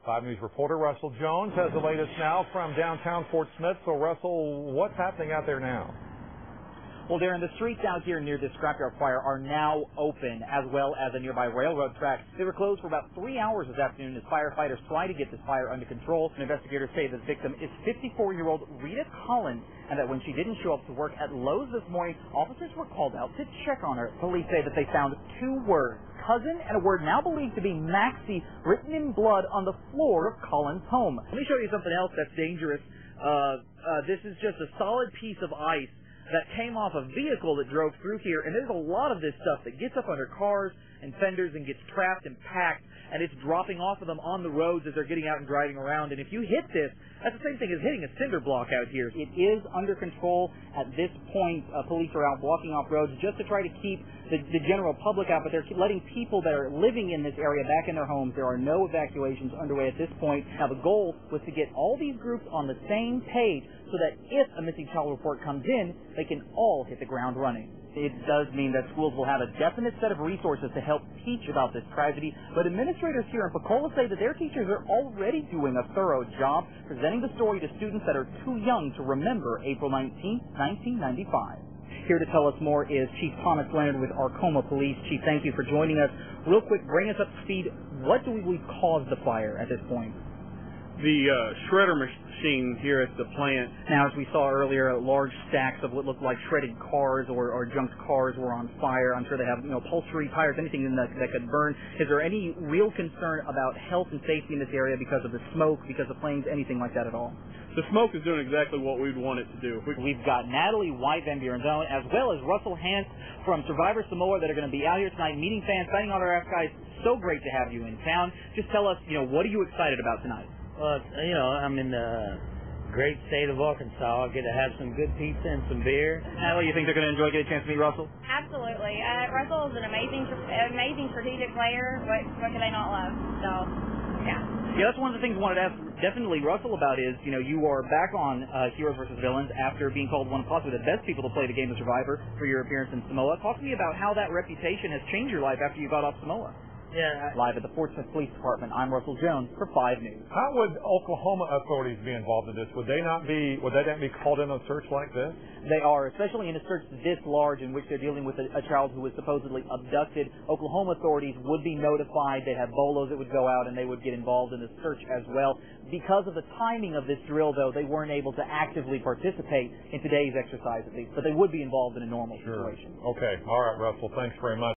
5 News reporter Russell Jones has the latest now from downtown Fort Smith. So, Russell, what's happening out there now? Well, Darren, the streets out here near this scrapyard fire are now open, as well as a nearby railroad track. They were closed for about 3 hours this afternoon as firefighters try to get this fire under control. And investigators say the victim is 54-year-old Rita Collins, and that when she didn't show up to work at Lowe's this morning, officers were called out to check on her. Police say that they found 2 words, cousin, and a word now believed to be Maxie, written in blood on the floor of Collins' home. Let me show you something else that's dangerous. This is just a solid piece of ice that came off a vehicle that drove through here, and there's a lot of this stuff that gets up under cars and fenders and gets trapped and packed, and it's dropping off of them on the roads as they're getting out and driving around. And if you hit this, that's the same thing as hitting a cinder block out here. It is under control at this point. Police are out blocking off roads just to try to keep the general public out, but they're letting people that are living in this area back in their homes. There are no evacuations underway at this point. Now, the goal was to get all these groups on the same page so that if a missing child report comes in, they can all hit the ground running. It does mean that schools will have a definite set of resources to help teach about this tragedy, but administrators here in Pensacola say that their teachers are already doing a thorough job presenting the story to students that are too young to remember April 19, 1995. Here to tell us more is Chief Thomas Leonard with Arcoma Police. Chief, thank you for joining us. Real quick, bring us up to speed. What do we believe caused the fire at this point? The shredder machine here at the plant. Now, as we saw earlier, large stacks of what looked like shredded cars or junked cars were on fire. I'm sure they have, upholstery, tires, anything that could burn. Is there any real concern about health and safety in this area because of the smoke, because of flames, anything like that at all? The smoke is doing exactly what we'd want it to do. We've got Natalie White Van Buren-Zone as well as Russell Hance from Survivor Samoa that are going to be out here tonight meeting fans, signing autographs. Guys, so great to have you in town. Just tell us, what are you excited about tonight? Well, I'm in the great state of Arkansas. I get to have some good pizza and some beer. Natalie, you think they're going to enjoy getting a chance to meet Russell? Absolutely. Russell is an amazing strategic player. What can they not love? So, yeah. Yeah, that's one of the things I wanted to ask definitely Russell about is, you are back on Heroes vs. Villains after being called one of possibly the best people to play the game of Survivor for your appearance in Samoa. Talk to me about how that reputation has changed your life after you got off Samoa. Yeah. Live at the Fort Smith Police Department, I'm Russell Jones for 5 News. How would Oklahoma authorities be involved in this? Would they not be called in on a search like this? They are, especially in a search this large in which they're dealing with a child who was supposedly abducted. Oklahoma authorities would be notified. They'd have bolos that would go out and they would get involved in the search as well. Because of the timing of this drill, though, they weren't able to actively participate in today's exercise at least, but they would be involved in a normal situation. Okay. All right, Russell. Thanks very much.